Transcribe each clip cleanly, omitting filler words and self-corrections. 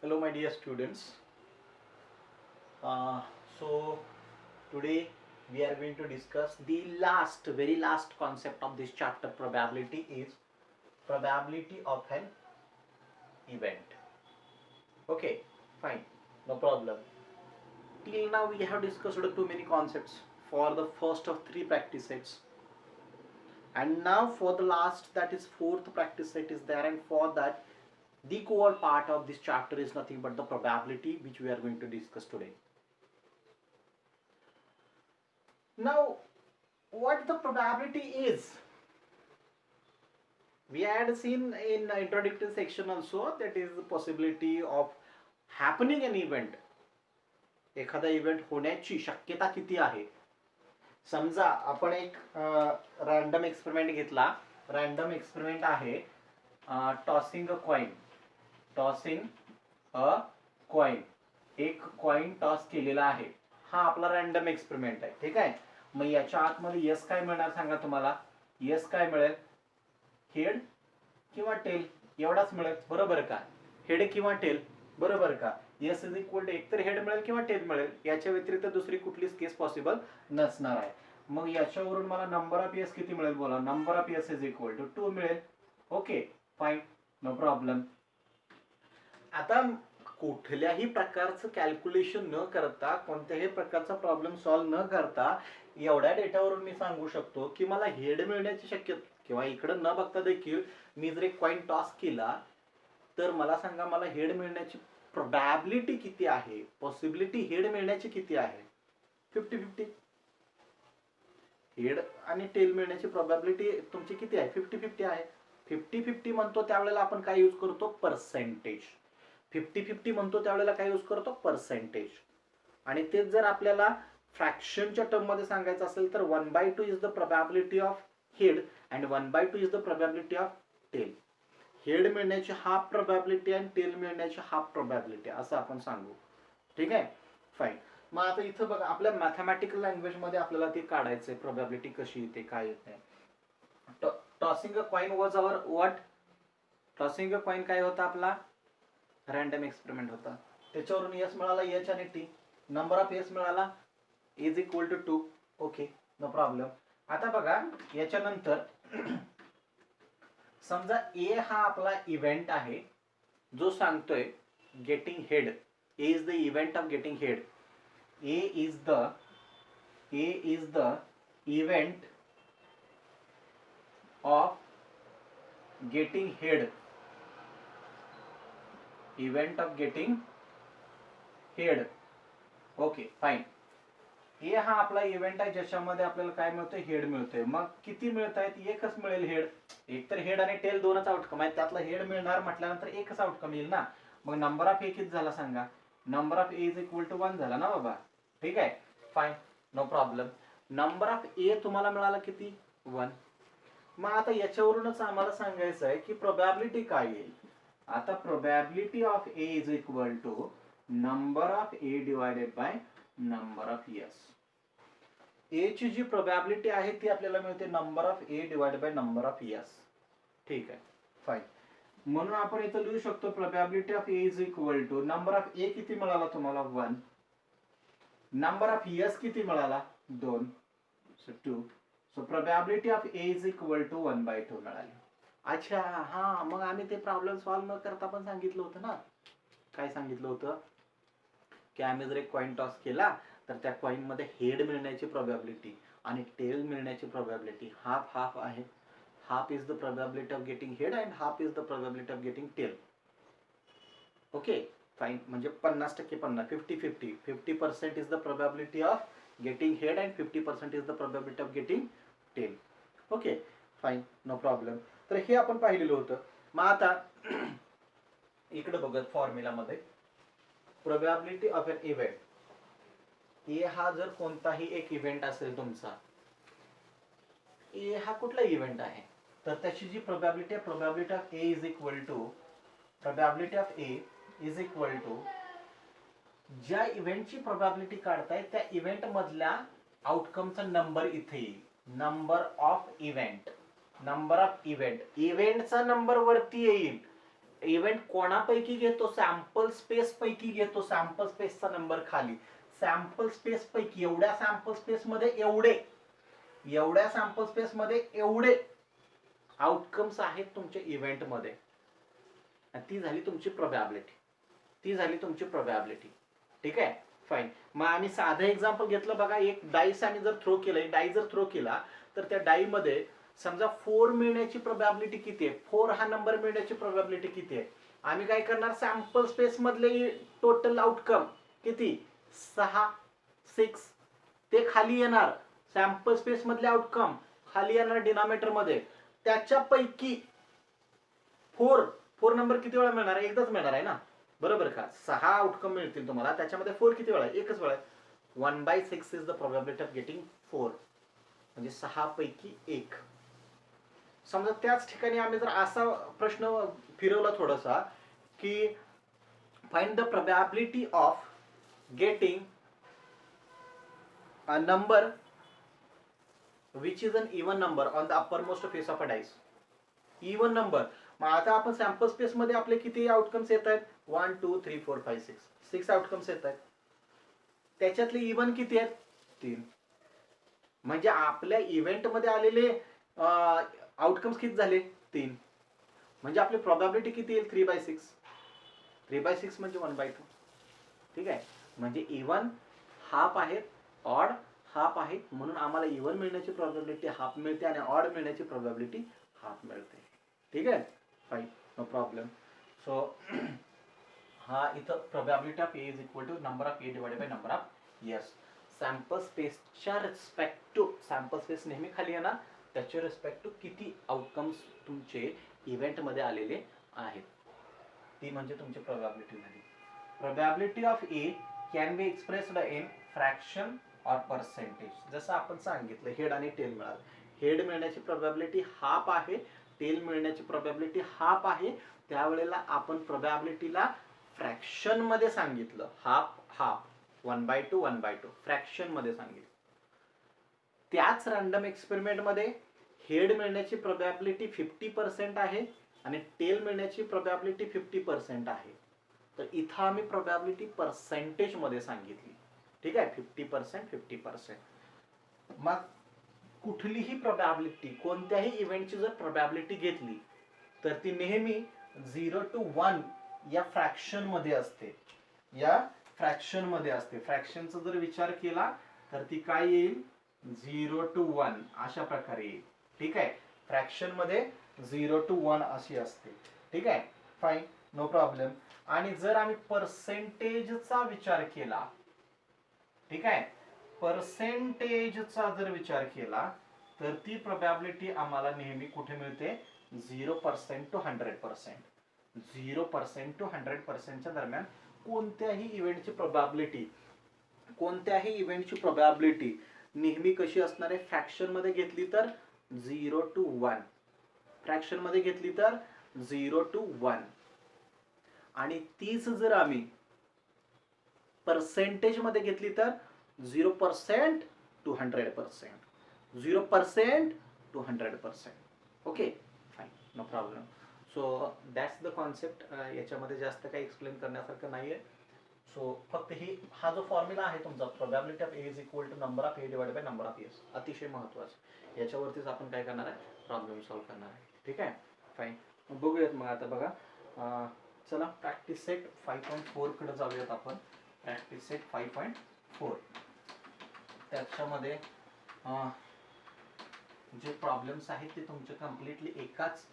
Hello, my dear students. So today we are going to discuss the very last concept of this chapter. Probability is probability of an event. Okay, fine, no problem. Till now we have discussed too many concepts for the first of three practice sets, and now for the last, that is fourth practice set is there, and for that the core part of this chapter is nothing but the probability which we are going to discuss today. Now, what the probability is, we had seen in introductory section also, that is the possibility of happening an event. एखादा event होण्याची शक्यता किती आहे. समजा आपण एक random experiment घेतला. Random experiment आहे टॉसिंग अ कॉइन. एक कॉइन टॉस केलेला आहे. हा आपला रॅन्डम एक्सपेरिमेंट आहे. ठीक आहे. मग याच्या आतमध्ये यस काय मिळणार सांगा तुम्हाला. यस काय मिळेल, हेड किंवा टेल एवढाच मिळेल, बरोबर का. हेड किंवा टेल, बरोबर का. यस इज इक्वल टू एक तर हेड मिळेल किंवा टेल मिळेल, याच्या व्यतिरिक्त दुसरी कुठलीच केस पॉसिबल नसणार आहे. मग याच्यावरून मला नंबर ऑफ यस किती मिळेल बोला. Number of S is equal to 2 मिळेल. Okay fine, no problem. आता कुठल्याही प्रकारचं कॅल्क्युलेशन न करता, कोणत्याही प्रकारचा प्रॉब्लेम सॉल्व्ह न करता, एवढ्या डेटावरून मी सांगू शकतो की मला हेड मिळण्याची शक्यता, किंवा इकडं न बघता देखील मी जर एक कॉइन टॉस केला तर मला सांगा मला हेड मिळण्याची प्रोबॅबिलिटी किती आहे, पॉसिबिलिटी हेड मिळण्याची किती आहे. 50-50. हेड आणि टेल मिळण्याची प्रोबॅबिलिटी तुमची किती आहे, 50-50 आहे. 50-50 म्हणतो त्यावेळेला आपण काय यूज करतो, पर्सेंटेज. 50-50 म्हणतो त्यावेळेला काय यूज करतो, पर्सेंटेज. आणि तेच जर आपल्याला फ्रॅक्शनच्या टर्म मध्ये सांगायचं असेल तर 1/2 is the probability of head and 1/2 is the probability of tail. Head मिळण्याची हाफ प्रोबॅबिलिटी आणि टेल मिळण्याची हाफ प्रोबॅबिलिटी असं आपण सांगू. ठीक आहे, फाईन. मग आता इथं बघा, आपल्या मॅथमॅटिकल लँग्वेज मध्ये आपल्याला ते काढायचंय, प्रोबॅबिलिटी कशी येते काय येते. Tossing a coin was our what. Tossing a coin काय होता आपला, रॅन्डम एक्सपेरिमेंट होता. त्याच्यावरून यस मिळाला, एच आणि टी. नंबर ऑफ यस मिळाला is equal to 2. Okay, no problem. आता बघा याच्यानंतर समजा ए हा आपला इव्हेंट आहे जो सांगतोय getting head. A is the event of getting head. A is the event of getting head. Event of getting head. Okay fine. A हा आपला इव्हेंट आहे ज्याच्यामध्ये आपल्याला काय मिळतंय, हेड मिळतंय. मग किती मिळत आहेत, एकच मिळेल हेड. एक तर हेड आणि टेल दोनच आउटकम आहे, त्यातला हेड मिळणार म्हटल्यानंतर एकच आउटकम येईल ना. मग नंबर ऑफ ए किती झाला सांगा. Number of A is equal to 1 झाला ना बाबा. ठीक आहे, fine, no problem. Number of A तुम्हाला मिळाला किती, 1. मग आता याच्यावरूनच आम्हाला सांगायचं आहे की प्रोबॅबिलिटी काय येईल. आता probability of A is equal to number of A divided by number of S. A ची जी प्रोबॅबिलिटी आहे ती आपल्याला मिळते number of A divided by number of S. ठीक आहे, फाईन. म्हणून आपण इथं लिहू शकतो probability of A is equal to number of A किती मिळाला तुम्हाला, 1. नंबर ऑफ यस किती मिळाला, 2. So 2. So probability of A is equal to 1/2 मिळाली. अच्छा, हा, मग आम्ही ते प्रॉब्लेम सॉल्व्ह न करता पण सांगितलं होतं ना. काय सांगितलं होतं की आम्ही जर एक कॉइन टॉस केला तर त्या कॉइन मध्ये हेड मिळण्याची प्रोबॅबिलिटी आणि टेल मिळण्याची प्रोबॅबिलिटी हाफ हाफ आहे. Half is the probability of getting head and half is the probability of getting tail. Okay fine. म्हणजे 50%-50, 50-50. 50% is the probability of getting head and 50% is the probability of getting tail. Okay fine, no problem. तर हे आपण पाहिलेलं होतं. मग आता इकडे बघत फॉर्म्युलामध्ये probability of an event. A हा जर कोणताही एक इव्हेंट असेल तुमचा, ए हा कुठला इव्हेंट आहे तर त्याची जी प्रोबॅबिलिटी आहे, probability of A is equal to, probability of A is equal to, ज्या इव्हेंटची प्रोबॅबिलिटी काढताय त्या इव्हेंट मधल्या आउटकमचा नंबर इथे येईल. Number of event. Number of event, इव्हेंटचा नंबर वरती येईल इव्हेंट कोणापैकी घेतो? सॅम्पल स्पेस पैकी घेतो. सॅम्पल स्पेसचा नंबर खाली. सॅम्पल स्पेस पैकी एवढ्या सॅम्पल स्पेस मध्ये एवढे आउटकम्स आहेत तुमच्या इव्हेंट मध्ये. ती झाली तुमची प्रोबॅबिलिटी. ठीक आहे, फाईन. मग आम्ही साधं एक्झाम्पल घेतलं बघा. एक डाईस आम्ही जर थ्रो केला, डाई जर थ्रो केला तर त्या डाई मध्ये समजा 4 मिळण्याची प्रोबॅबिलिटी किती आहे? 4 हा नंबर मिळण्याची प्रोबॅबिलिटी किती आहे? आम्ही काय करणार? सॅम्पल स्पेस मधले टोटल आउटकम किती? 6, 6 ते खाली येणार. सॅम्पल स्पेस मधले आउटकम खाली येणार डिनॉमिनेटर मध्ये. त्याच्यापैकी 4 नंबर किती वेळा मिळणार? एकदाच मिळणार आहे ना, बरोबर का? 6 आउटकम मिळतील तुम्हाला, त्याच्यामध्ये 4 किती वेळा? एकच वेळा. 1/6 is the probability of getting 4, म्हणजे 6 पैकी 1. समजा त्याच ठिकाणी आम्ही जर असा प्रश्न फिरवला थोडासा की find the probability of getting a number which is an even number on the uppermost face of a dice. Even number. मग आता आपण सॅम्पल स्पेस मध्ये आपले किती आउटकम्स येत आहेत? 1 2 3 4 5 6 आउटकम्स येत आहेत. त्याच्यातले इवन किती आहेत? 3. म्हणजे आपल्या इव्हेंट मध्ये आलेले आउटकम्स किती झाले? 3. म्हणजे आपली प्रोबॅबिलिटी किती येईल? 3/6. 3/6 म्हणजे 1/2. ठीक आहे, म्हणजे इवन हाफ आहेत, ऑड हाफ आहेत, म्हणून आम्हाला इवन मिळण्याची प्रोबॅबिलिटी हाफ मिळते आणि ऑड मिळण्याची प्रोबॅबिलिटी हाफ मिळते. ठीक आहे, फाईन, नो प्रॉब्लेम. सो हा इथं probability of A is equal to number of A divided by number of S. Sample स्पेसच्या रिस्पेक्ट टू, सॅम्पल स्पेस नेहमी खाली येणार, त्याच्या रिस्पेक्ट टू किती आउटकम्स तुमचे इव्हेंट मध्ये आलेले आहेत, ती म्हणजे तुमची प्रोबॅबिलिटी झाली. Probability of A can be expressed in fraction or percentage. जसं आपण सांगितलं हेड आणि टेल मिळालं. हेड मिळण्याची प्रोबॅबिलिटी हाफ आहे, टेल मिळण्याची प्रोबॅबिलिटी हाफ आहे. त्यावेळेला आपण प्रोबॅबिलिटीला फ्रॅक्शन मध्ये सांगितलं. हाफ 1/2 1/2 फ्रॅक्शन मध्ये सांगितलं. त्याच रँडम एक्सपेरिमेंट मध्ये हेड मिळण्याची प्रोबॅबिलिटी 50% आहे आणि टेल मिळण्याची प्रोबॅबिलिटी 50% आहे. तर इथं आम्ही प्रोबॅबिलिटी पर्सेंटेज मध्ये सांगितली. ठीक आहे, 50% 50%. मग कुठलीही प्रोबॅबिलिटी, कोणत्याही इव्हेंटची जर प्रोबॅबिलिटी घेतली तर ती नेहमी 0 to 1 या फ्रॅक्शन मध्ये असते. फ्रॅक्शनचा जर विचार केला तर ती काय येईल? 0 to 1 अशा प्रकारे येईल. ठीक आहे, फ्रॅक्शन मध्ये 0 to 1 अशी असते. ठीक आहे, फाईन, नो प्रॉब्लेम. आणि जर आम्ही पर्सेंटेजचा विचार केला, ठीक आहे, पर्सेंटेजचा जर विचार केला तर ती प्रोबॅबिलिटी आम्हाला नेहमी कुठे मिळते? 0% to 100%. 0% to 100% दरम्यान कोणत्याही इव्हेंटची प्रोबॅबिलिटी नेहमी कशी असणार आहे? फ्रॅक्शन मध्ये घेतली तर 0 to 1, फ्रॅक्शन मध्ये घेतली तर 0 to 1, आणि तीच जर आम्ही पर्सेंटेज मध्ये घेतली तर 0% to 100%. 0% to 100%. Okay, fine, no problem. So that's the concept. याच्यामध्ये जास्त काही एक्सप्लेन करण्यासारखं नाहीये. सो फक्त हा जो फॉर्म्युला आहे तुमचा, probability of A is equal to number of A divided by number of S, अतिशय महत्वाचं. याच्यावरतीच आपण काय करणार आहे? प्रॉब्लेम सॉल्व्ह करणार आहे. ठीक आहे, फाईन. बघूयात मग आता बघा. चला प्रॅक्टिस सेट 5.4 कडे जाऊयात आपण. Practice set 5.4. त्याच्यामध्ये जे प्रॉब्लेम्स आहेत ते तुमचे कम्प्लिटली एकाच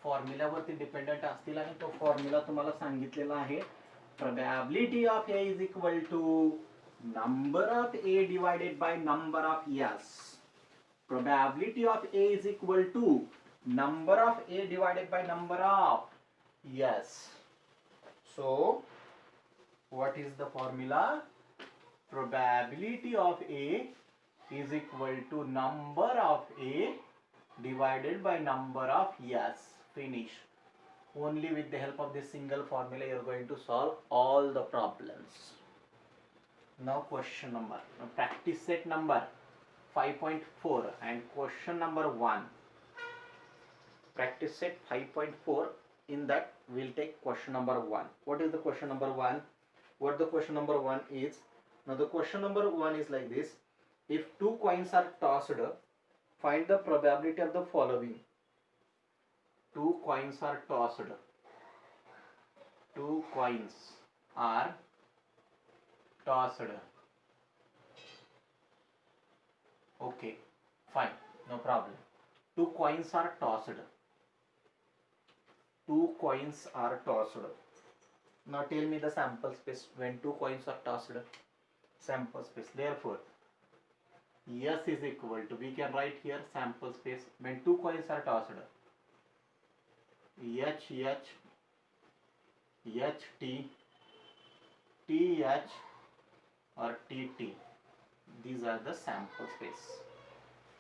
फॉर्म्युल्यावरती डिपेंडंट असतील आणि तो फॉर्म्युला तुम्हाला सांगितलेला आहे. Probability of A is equal to number of A divided by number of S. Probability of A is equal to number of A divided by number of S. So what is the formula? Probability of A is equal to number of A divided by number of yes. Finish. Only with the help of this single formula you are going to solve all the problems. Now question number, practice set number 5.4 and question number 1. Practice set 5.4. In that we'll take question number 1. What is the question number 1? What the question number 1 is? Now the question number 1 is like this. If two coins are tossed, find the probability of the following. Two coins are tossed. Two coins are tossed. Okay, fine, no problem. Two coins are tossed. Two coins are tossed. Now tell me the sample space when two coins are tossed. Sample space. Therefore, S is equal to, we can write here sample space when two coins are tossed. H, T, TH or TT. These are the sample space.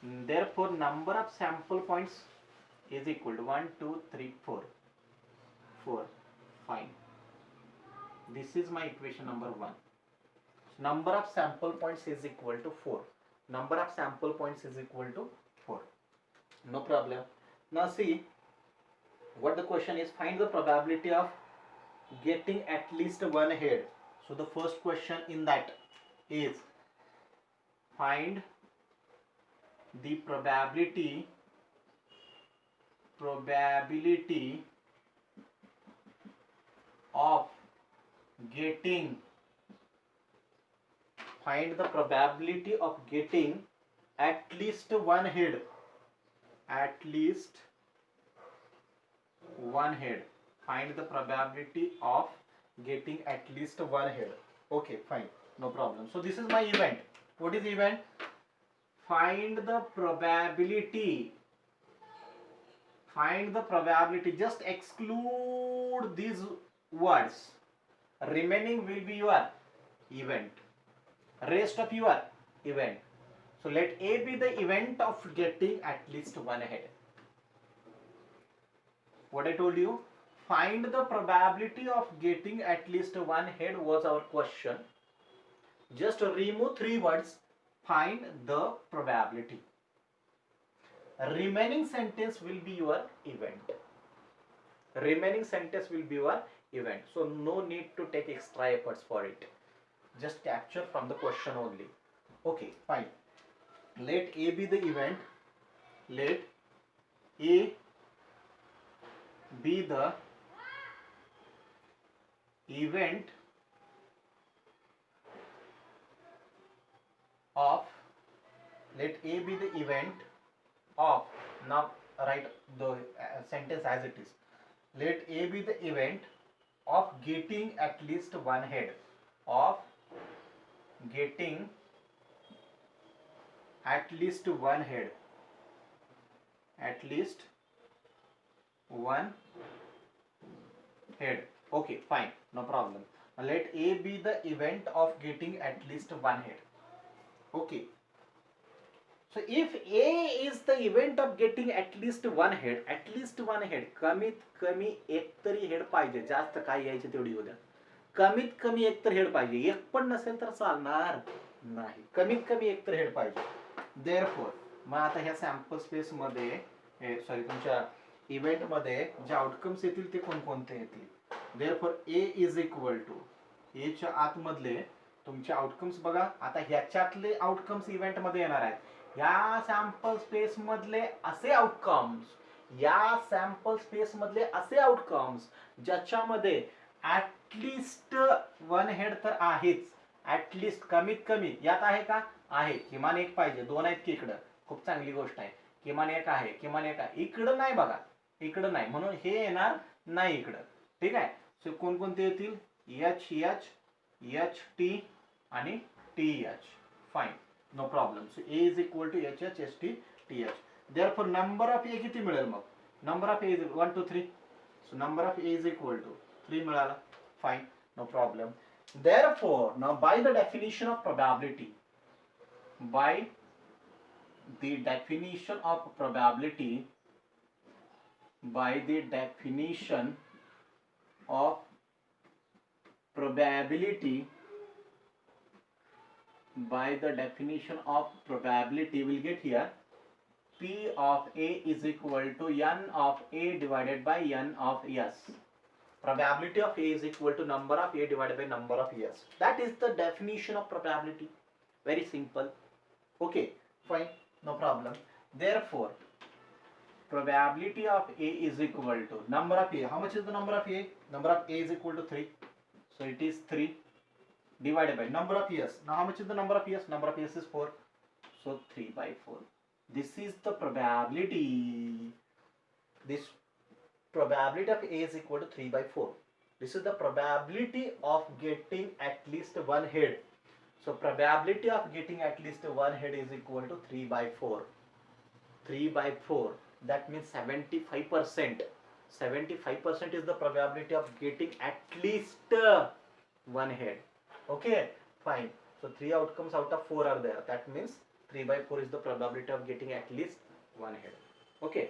Therefore, number of sample points is equal to 1, 2, 3, 4. 4. Fine. This is my equation number 1. Number of sample points is equal to 4. Number of sample points is equal to 4. No problem. Now see, what the question is, find the probability of getting at least one head. So the first question in that is, find the probability of getting, find the probability of getting at least one head. At least one head. Find the probability of getting at least one head. Okay, fine, no problem. So this is my event. What is event? Find the probability. Find the probability. Just exclude these words. Remaining will be your event. Rest of your event. So let A be the event of getting at least one head. What I told you? Find the probability of getting at least one head was our question. Just remove three words. Find the probability. Remaining sentence will be your event. Remaining sentence will be your event. So no need to take extra efforts for it. Just capture from the question only. Okay, fine. Let A be the event. Let A be the event of, let A be the event of, now write the sentence as it is. Let A be the event of getting at least one head. Of getting at least one head. At least one head. Okay, fine, no problem. Let A be the event of getting at least one head. Okay. So if A is the event of getting at least one head, कमीत कमी एक तरी head पाहिजे. जास्त काय यायचे तेवढी होऊ द्या. कमीत कमी एक तर हेड पाहिजे. एक पण नसेल तर चालणार नाही. कमीत कमी एक तर हेड पाहिजे. Therefore, मग आता ह्या सॅम्पल स्पेस मध्ये, सॉरी तुमच्या इव्हेंट मध्ये जे आउटकम्स येतील ते कोणकोणते येतील. Therefore, A is equal to, A च्या आतमधले तुमचे आउटकम्स बघा. आता ह्याच्यातले आउटकम्स इव्हेंट मध्ये येणार आहेत. या सॅम्पल स्पेस मधले असे आउटकम्स, या सॅम्पल स्पेस मधले असे आउटकम्स ज्याच्यामध्ये ऍटलिस्ट वन हेड तर आहेच. ऍटलिस्ट कमीत कमी यात आहे का? आहे. किमान एक पाहिजे. दोन आहेत की इकडं? खूप चांगली गोष्ट आहे. किमान एक आहे. किमान एक आहे. इकडं नाही बघा, इकडं नाही, म्हणून हे येणार नाही इकडं. ठीक आहे. सो कोणकोणते येतील? एच एच, एच टी आणि T H. Fine, no problem. So A is equal to H H, H T, T H. Therefore number of A किती मिळेल मग? Number of A is 1 2 3. So number of A is equal to 3 मिळाला. Fine, no problem. Therefore, now by the definition of probability, by the definition of probability, by the definition of probability, by the definition of probability, we'll get here P of A is equal to N of A divided by N of S. Probability of A is equal to number of A divided by number of years. That is the definition of probability. Very simple. Okay, fine, no problem. Therefore, probability of A is equal to number of A. How much is the number of A? Number of A is equal to 3. So it is 3 divided by number of years. Now how much is the number of years? Number of years is 4. So 3 by 4. This is the probability. This probability of A is equal to 3 by 4. This is the probability of getting at least one head. So probability of getting at least one head is equal to 3 by 4. 3 by 4. That means 75%. 75% is the probability of getting at least one head. Okay, fine. So 3 outcomes out of 4 are there. That means 3 by 4 is the probability of getting at least one head. Okay.